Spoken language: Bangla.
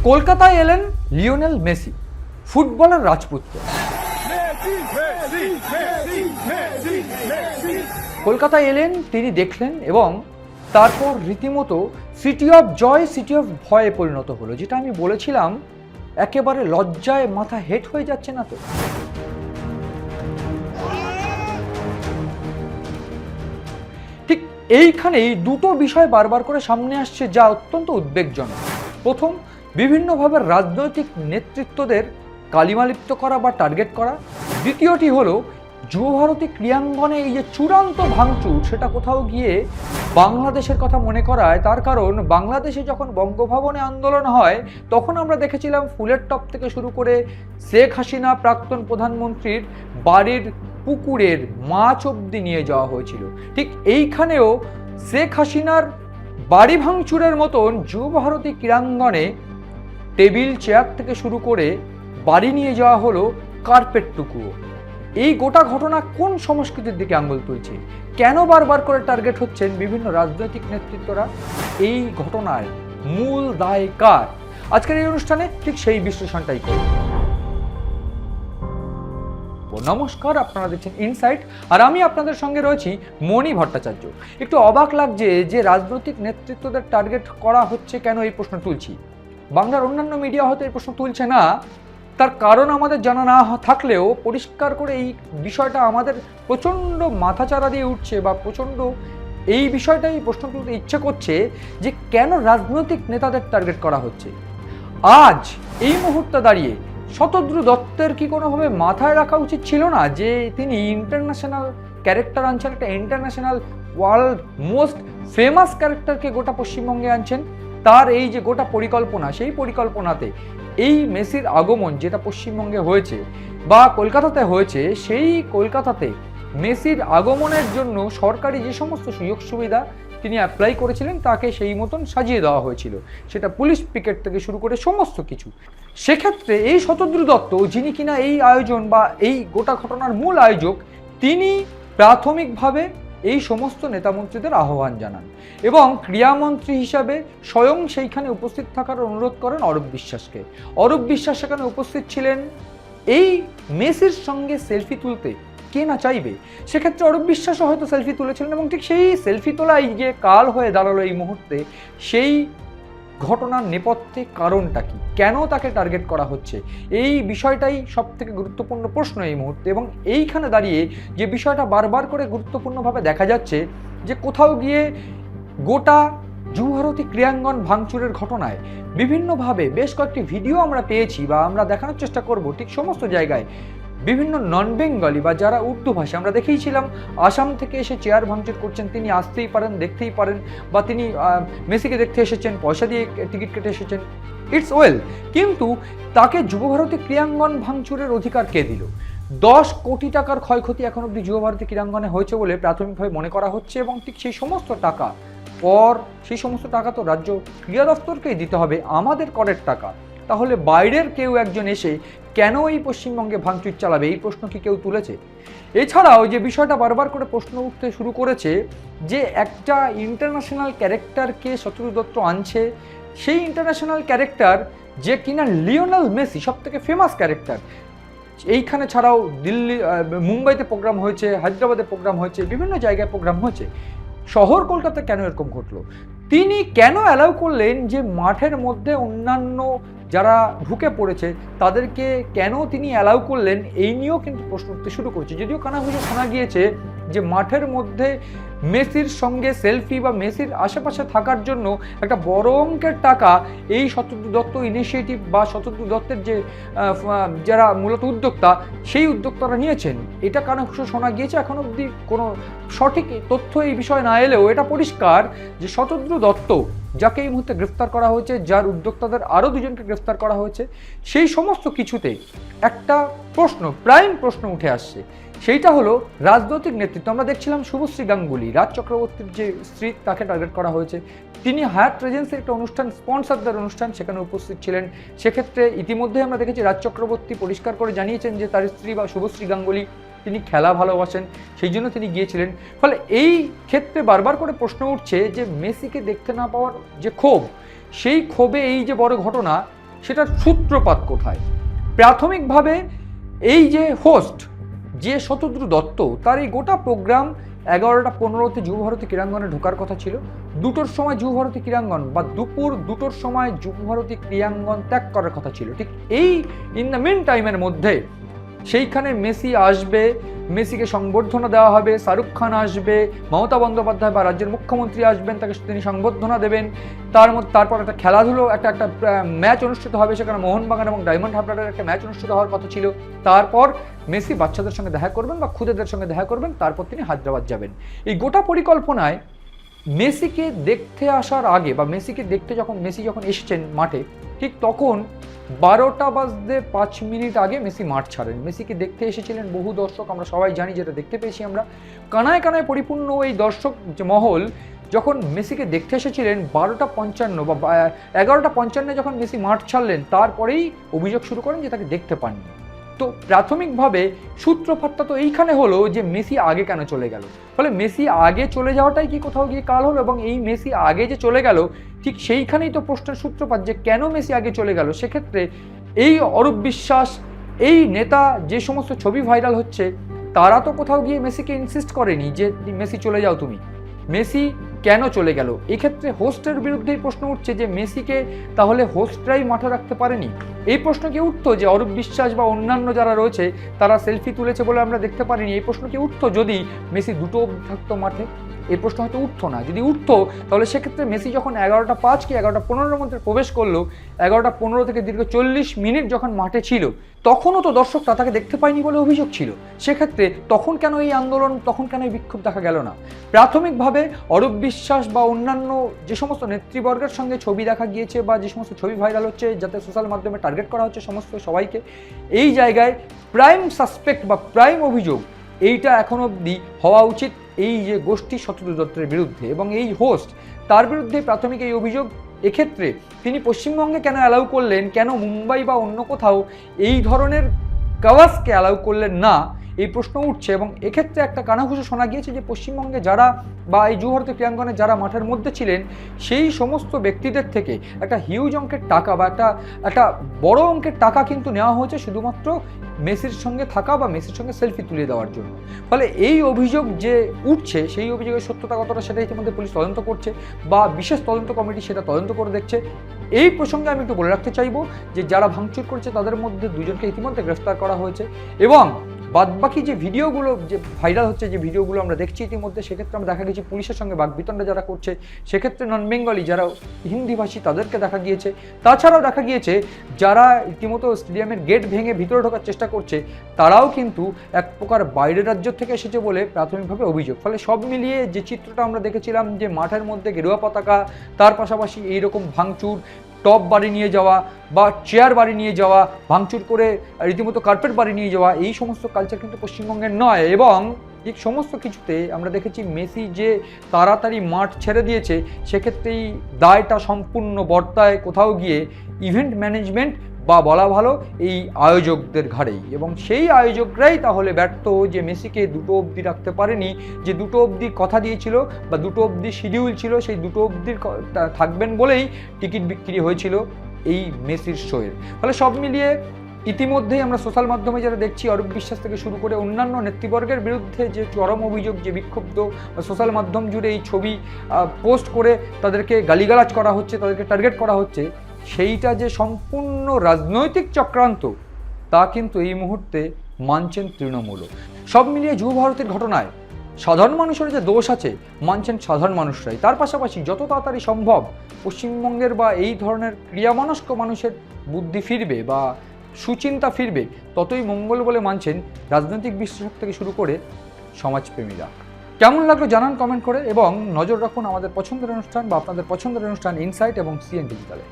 কলকাতায় এলেন লিওনেল মেসি, ফুটবলের রাজপুত্র। কলকাতায় এলেন, তিনি দেখলেন এবং তারপর রীতিমতো city of joy city of ভয়ে পরিণত হলো। যেটা আমি বলেছিলাম, একেবারে লজ্জায় মাথা হেট হয়ে যাচ্ছে না তো? ঠিক এইখানেই দুটো বিষয় বারবার করে সামনে আসছে যা অত্যন্ত উদ্বেগজনক। প্রথম, বিভিন্নভাবে রাজনৈতিক নেতৃত্বদের কালিমালিপ্ত করা বা টার্গেট করা। দ্বিতীয়টি হলো যুবভারতী ক্রীড়াঙ্গনে এই যে চূড়ান্ত ভাঙচুর, সেটা কোথাও গিয়ে বাংলাদেশের কথা মনে করায়। তার কারণ, বাংলাদেশে যখন বঙ্গভবনে আন্দোলন হয় তখন আমরা দেখেছিলাম ফুলের টপ থেকে শুরু করে শেখ হাসিনা প্রাক্তন প্রধানমন্ত্রীর বাড়ির পুকুরের মাছ অবধি নিয়ে যাওয়া হয়েছিল। ঠিক এইখানেও শেখ হাসিনার বাড়ি ভাঙচুরের মতন যুবভারতী ক্রীড়াঙ্গনে টেবিল চেয়ার থেকে শুরু করে বাড়ি নিয়ে যাওয়া হলো কার্পেটটুকুও। এই গোটা ঘটনা কোন সংস্কৃতির দিকে আঙুল তুলছে? কেন বারবার করে টার্গেট হচ্ছেন বিভিন্ন রাজনৈতিক নেতৃত্বরা? এই ঘটনার মূল দায় কার? আজকের এই অনুষ্ঠানে ঠিক সেই বিশ্লেষণটাই করব। নমস্কার, আপনারা দেখছেন ইনসাইট, আর আমি আপনাদের সঙ্গে রয়েছি মণি ভট্টাচার্য। একটু অবাক লাগছে যে রাজনৈতিক নেতৃত্বদের টার্গেট করা হচ্ছে কেন, এই প্রশ্ন তুলছি। বাংলার অন্যান্য মিডিয়া হয়তো এই প্রশ্ন তুলছে না, তার কারণ আমাদের জানা না থাকলেও পরিষ্কার করে এই বিষয়টা আমাদের প্রচণ্ড মাথাচাড়া দিয়ে উঠছে বা প্রচণ্ড এই বিষয়টাই প্রশ্ন তুলতে ইচ্ছে করছে যে কেন রাজনৈতিক নেতাদের টার্গেট করা হচ্ছে। আজ এই মুহূর্তে দাঁড়িয়ে শতদ্রু দত্তের কি কোনোভাবে মাথায় রাখা উচিত ছিল না যে তিনি ইন্টারন্যাশনাল ক্যারেক্টার আনছেন, একটা ইন্টারন্যাশনাল ওয়ার্ল্ড মোস্ট ফেমাস ক্যারেক্টারকে গোটা পশ্চিমবঙ্গে আনছেন? তার এই যে গোটা পরিকল্পনা, সেই পরিকল্পনাতে এই মেসির আগমন যেটা পশ্চিমবঙ্গে হয়েছে বা কলকাতাতে হয়েছে, সেই কলকাতাতে মেসির আগমনের জন্য সরকারি যে সমস্ত সুযোগ সুবিধা তিনি অ্যাপ্লাই করেছিলেন তাকে সেই মতন সাজিয়ে দেওয়া হয়েছিল, সেটা পুলিশ পিকেট থেকে শুরু করে সমস্ত কিছু। সেক্ষেত্রে এই শতদ্রু দত্ত, যিনি কিনা এই আয়োজন বা এই গোটা ঘটনার মূল আয়োজক, তিনি প্রাথমিকভাবে এই সমস্ত নেতামন্ত্রীদের আহ্বান জানান এবং ক্রীড়ামন্ত্রী হিসাবে স্বয়ং সেইখানে উপস্থিত থাকার অনুরোধ করেন অরূপ বিশ্বাসকে। অরূপ বিশ্বাস সেখানে উপস্থিত ছিলেন এই মেসির সঙ্গে সেলফি তুলতে। কে না চাইবে? সেক্ষেত্রে অরূপ বিশ্বাসও হয়তো সেলফি তুলেছিলেন এবং ঠিক সেই সেলফি তোলাই যে কাল হয়ে দাঁড়ালো এই মুহূর্তে, সেই ঘটনার নেপথ্যে কারণটা কি, কেন তাকে টার্গেট করা হচ্ছে, এই বিষয়টাই সব থেকে গুরুত্বপূর্ণ প্রশ্ন এই মুহূর্তে। এবং এইখানে দাঁড়িয়ে যে বিষয়টা বারবার করে গুরুত্বপূর্ণভাবে দেখা যাচ্ছে যে কোথাও গিয়ে গোটা যুবভারতী ক্রীড়াঙ্গন ভাঙচুরের ঘটনায় বিভিন্নভাবে বেশ কয়েকটি ভিডিও আমরা পেয়েছি বা আমরা দেখানোর চেষ্টা করব। ঠিক সমস্ত জায়গায় বিভিন্ন নন বেঙ্গলি বা যারা উর্দু ভাষা, আমরা দেখেইছিলাম আসাম থেকে এসে চেয়ার ভাঙচুর করছেন, তিনি আসতেই পারেন, দেখতেই পারেন, বা তিনি মেসিকে দেখতে এসেছেন, পয়সা দিয়ে টিকিট কেটে এসেছেন, ইটস ওয়েল। কিন্তু তাকে যুবভারতী ক্রীড়াঙ্গন ভাঙচুরের অধিকার কে দিল? 10 কোটি টাকার ক্ষয়ক্ষতি এখন অব্দি যুবভারতী ক্রীড়াঙ্গনে হয়েছে বলে প্রাথমিকভাবে মনে করা হচ্ছে এবং ঠিক সেই সমস্ত টাকা সেই সমস্ত টাকা তো রাজ্য ক্রীড়া দপ্তরকেই দিতে হবে, আমাদের করের টাকা। তাহলে বাইরের কেউ একজন এসে কেন এই পশ্চিমবঙ্গে ভাঙচুর চালাবে, এই প্রশ্ন কি কেউ তুলেছে? এছাড়াও যে বিষয়টা বারবার করে প্রশ্ন উঠতে শুরু করেছে যে একটা ইন্টারন্যাশনাল ক্যারেক্টারকে শতদ্রু দত্ত আনছে, সেই ইন্টারন্যাশনাল ক্যারেক্টার যে কিনা লিওনেল মেসি, সব থেকে ফেমাস ক্যারেক্টার। এইখানে ছাড়াও দিল্লি, মুম্বাইতে প্রোগ্রাম হয়েছে, হায়দ্রাবাদে প্রোগ্রাম হয়েছে, বিভিন্ন জায়গায় প্রোগ্রাম হয়েছে। শহর কলকাতা কেন এরকম ঘটলো? তিনি কেন অ্যালাউ করলেন যে মাঠের মধ্যে অন্যান্য যারা ঢুকে পড়েছে তাদেরকে কেন তিনি অ্যালাউ করলেন, এই নিয়েও কিন্তু প্রশ্ন উঠতে শুরু করেছে। যদিও কানাঘুষো শোনা গিয়েছে যে মাঠের মধ্যে মেসির সঙ্গে সেলফি বা মেসির আশেপাশে থাকার জন্য একটা বড় অঙ্কের টাকা এই শতদ্রু দত্ত ইনিশিয়েটিভ বা শতদ্রু দত্তের যে যারা মূলত উদ্যোক্তা, সেই উদ্যোক্তারা নিয়েছেন। এটা কানাঘুষো শোনা গিয়েছে। এখন অবধি কোনো সঠিক তথ্য এই বিষয়ে না এলেও এটা পরিষ্কার যে শতদ্রু দত্ত, যাকে এই মুহূর্তে গ্রেফতার করা হয়েছে, যার উদ্যোক্তাদের আরও দুজনকে গ্রেফতার করা হয়েছে, সেই সমস্ত কিছুতে একটা প্রশ্ন, প্রাইম প্রশ্ন উঠে আসছে। সেইটা হলো রাজনৈতিক নেতৃত্ব। আমরা দেখছিলাম শুভশ্রী গাঙ্গুলি, রাজ চক্রবর্তীর যে স্ত্রী, তাকে টার্গেট করা হয়েছে। তিনি হায়াত রেজেন্সির একটা অনুষ্ঠান, স্পন্সরদের অনুষ্ঠান, সেখানে উপস্থিত ছিলেন। সেক্ষেত্রে ইতিমধ্যে আমরা দেখেছি রাজ চক্রবর্তী পরিষ্কার করে জানিয়েছেন যে তার স্ত্রী বা শুভশ্রী গাঙ্গুলি তিনি খেলা ভালোবাসেন, সেই জন্য তিনি গিয়েছিলেন। ফলে এই ক্ষেত্রে বারবার করে প্রশ্ন উঠছে যে মেসিকে দেখতে না পাওয়ার যে ক্ষোভ, সেই ক্ষোভে এই যে বড় ঘটনা, সেটার সূত্রপাত কোথায়? প্রাথমিকভাবে এই যে হোস্ট যে শতদ্রু দত্ত, তার এই গোটা প্রোগ্রাম 11টা 15-তে যুবভারতী ক্রীড়াঙ্গনে ঢোকার কথা ছিল। 2টোর সময় যুবভারতী ক্রীড়াঙ্গন বা দুপুর 2টোর সময় যুবভারতী ক্রীড়াঙ্গন ত্যাগ করার কথা ছিল। ঠিক এই ইন দ্য মিন টাইমের মধ্যে সেইখানে মেসি আসবে, মেসিকে সংবর্ধনা দেওয়া হবে, শাহরুখ খান আসবে, মমতা বন্দ্যোপাধ্যায় বা রাজ্যের মুখ্যমন্ত্রী আসবেন, তাকে তিনি সংবর্ধনা দেবেন। তারপর একটা খেলাধুলো একটা ম্যাচ অনুষ্ঠিত হবে, সেখানে মোহনবাগান এবং ডায়মন্ড হারবারের একটা ম্যাচ অনুষ্ঠিত হওয়ার কথা ছিল। তারপর মেসি বাচ্চাদের সঙ্গে দেখা করবেন বা খুদেদের সঙ্গে দেখা করবেন, তারপর তিনি হায়দ্রাবাদ যাবেন। এই গোটা পরিকল্পনায় মেসিকে দেখতে আসার আগে বা মেসিকে দেখতে মেসি যখন এসেছেন মাঠে, ঠিক তখন 12টা বাজতে 5 মিনিট আগে মেসি মাঠ ছাড়েন। মেসিকে দেখতে এসেছিলেন বহু দর্শক, আমরা সবাই জানি, যেটা দেখতে পেয়েছি আমরা। কানায় কানায় পরিপূর্ণ এই দর্শক মহল যখন মেসিকে দেখতে এসেছিলেন 12টা 55 বা 11টা 55 যখন মেসি মাঠ ছাড়লেন, তারপরেই অভিযোগ শুরু করেন যে তাকে দেখতে পাননি। তো প্রাথমিকভাবে সূত্রপাতটা তো এইখানে হলো যে মেসি আগে কেন চলে গেল। ফলে মেসি আগে চলে যাওয়াটাই কি কোথাও গিয়ে কাল হলো, এবং এই মেসি আগে যে চলে গেল ঠিক সেইখানেই তো প্রশ্নের সূত্রপাত যে কেন মেসি আগে চলে গেল। সেক্ষেত্রে এই অরূপ বিশ্বাস, এই নেতা, যে সমস্ত ছবি ভাইরাল হচ্ছে, তারা তো কোথাও গিয়ে মেসিকে ইনসিস্ট করেনি যে মেসি চলে যাও তুমি। মেসি কেন চলে গেল? এক্ষেত্রে হোস্টের বিরুদ্ধেই প্রশ্ন উঠছে যে মেসিকে তাহলে হোস্টরাই মাঠে রাখতে পারেনি। এই প্রশ্ন কি উঠতো যে অরূপ বিশ্বাস বা অন্যান্য যারা রয়েছে তারা সেলফি তুলেছে বলে আমরা দেখতে পারিনি? এই প্রশ্ন কি উঠতো যদি মেসি 2টো থাকতো মাঠে? এই প্রশ্ন হয়তো উঠতো না। যদি উঠতো তাহলে সেক্ষেত্রে মেসি যখন 11টা 5 কি 11টা 15-এর মধ্যে প্রবেশ করলো, 11টা 15 থেকে দীর্ঘ 40 মিনিট যখন মাঠে ছিল, তখনও তো দর্শকরা তাকে দেখতে পায়নি বলে অভিযোগ ছিল। সেক্ষেত্রে তখন কেন এই আন্দোলন, তখন কেন এই বিক্ষোভ দেখা গেল না? প্রাথমিকভাবে অরূপ বিশ্বাস বা অন্যান্য যে সমস্ত নেতৃবর্গের সঙ্গে ছবি দেখা গিয়েছে বা যে সমস্ত ছবি ভাইরাল হচ্ছে, যাতে সোশ্যাল মাধ্যমে টার্গেট করা হচ্ছে সমস্ত সবাইকে, এই জায়গায় প্রাইম সাসপেক্ট বা প্রাইম অভিযোগ এইটা এখন অবধি হওয়া উচিত এই যে গোষ্ঠী শতদ্রু দত্তের বিরুদ্ধে এবং এই হোস্ট, তার বিরুদ্ধে প্রাথমিক এই অভিযোগ। এক্ষেত্রে তিনি পশ্চিমবঙ্গে কেন অ্যালাউ করলেন, কেন মুম্বাই বা অন্য কোথাও এই ধরনের কাওয়াসকে অ্যালাউ করলেন না, এই প্রশ্ন উঠছে। এবং এক্ষেত্রে একটা কানাঘুষো শোনা গিয়েছে যে পশ্চিমবঙ্গে যারা বা এই যুবভারতী ক্রীড়াঙ্গনে যারা মাঠের মধ্যে ছিলেন, সেই সমস্ত ব্যক্তিদের থেকে একটা হিউজ অঙ্কের টাকা বা একটা বড় অঙ্কের টাকা কিন্তু নেওয়া হয়েছে শুধুমাত্র মেসির সঙ্গে থাকা বা মেসির সঙ্গে সেলফি তুলে দেওয়ার জন্য। ফলে এই অভিযোগ যে উঠছে, সেই অভিযোগের সত্যতা কতটা সেটা ইতিমধ্যে পুলিশ তদন্ত করছে বা বিশেষ তদন্ত কমিটি সেটা তদন্ত করে দেখছে। এই প্রসঙ্গে আমি একটু বলে রাখতে চাইবো যে যারা ভাঙচুর করছে তাদের মধ্যে 2জনকে ইতিমধ্যে গ্রেফতার করা হয়েছে, এবং বাদবাকি যে ভিডিওগুলো যে ভাইরাল হচ্ছে, যে ভিডিওগুলো আমরা দেখছি ইতিমধ্যে, সেক্ষেত্রে আমরা দেখা গেছে পুলিশের সঙ্গে বাকবিতণ্ডা যারা করছে, সেক্ষেত্রে নন বেঙ্গলি যারা হিন্দিভাষী তাদেরকে দেখা গিয়েছে। তাছাড়াও দেখা গিয়েছে যারা রীতিমতো স্টেডিয়ামের গেট ভেঙে ভিতরে ঢোকার চেষ্টা করছে, তারাও কিন্তু এক প্রকার বাইরের রাজ্য থেকে এসেছে বলে প্রাথমিকভাবে অভিযোগ। ফলে সব মিলিয়ে যে চিত্রটা আমরা দেখেছিলাম যে মাঠের মধ্যে গেরুয়া পতাকা, তার পাশাপাশি এইরকম ভাঙচুর, টপ বাড়ি নিয়ে যাওয়া বা চেয়ার বাড়ি নিয়ে যাওয়া, ভাঙচুর করে রীতিমতো কার্পেট বাড়ি নিয়ে যাওয়া, এই সমস্ত কালচার কিন্তু পশ্চিমবঙ্গের নয়। এবং এই সমস্ত কিছুতে আমরা দেখেছি মেসি যে তাড়াতাড়ি মাঠ ছেড়ে দিয়েছে, সেক্ষেত্রেই দায়টা সম্পূর্ণ বর্তায় কোথাও গিয়ে ইভেন্ট ম্যানেজমেন্ট বা বলা ভালো এই আয়োজকদের ঘাড়েই। এবং সেই আয়োজকরাই তাহলে ব্যর্থ যে মেসিকে 2টো অবধি রাখতে পারেনি, যে 2টো অবধি কথা দিয়েছিল বা 2টো অবধি শিডিউল ছিল, সেই 2টো অবধির থাকবেন বলেই টিকিট বিক্রি হয়েছিল এই মেসির শোয়ের। ফলে সব মিলিয়ে ইতিমধ্যেই আমরা সোশ্যাল মাধ্যমে যারা দেখছি, অরূপ বিশ্বাস থেকে শুরু করে অন্যান্য নেতৃবর্গের বিরুদ্ধে যে চরম অভিযোগ, যে বিক্ষুব্ধ সোশ্যাল মাধ্যম জুড়ে এই ছবি পোস্ট করে তাদেরকে গালিগালাজ করা হচ্ছে, তাদেরকে টার্গেট করা হচ্ছে, সেইটা যে সম্পূর্ণ রাজনৈতিক চক্রান্ত তা কিন্তু এই মুহূর্তে মানছেন তৃণমূলও। সব মিলিয়ে যুবভারতীর ঘটনায় সাধারণ মানুষের যে দোষ আছে মানছেন সাধারণ মানুষরাই। তার পাশাপাশি যত তাড়াতাড়ি সম্ভব পশ্চিমবঙ্গের বা এই ধরনের ক্রিয়ামনস্ক মানুষের বুদ্ধি ফিরবে বা সুচিন্তা ফিরবে, ততই মঙ্গল বলে মানছেন রাজনৈতিক বিশ্লেষক থেকে শুরু করে সমাজপ্রেমীরা। কেমন লাগলো জানান কমেন্ট করে, এবং নজর রাখুন আমাদের পছন্দের অনুষ্ঠান বা আপনাদের পছন্দের অনুষ্ঠান ইনসাইট এবং সিএন ডিজিটালে।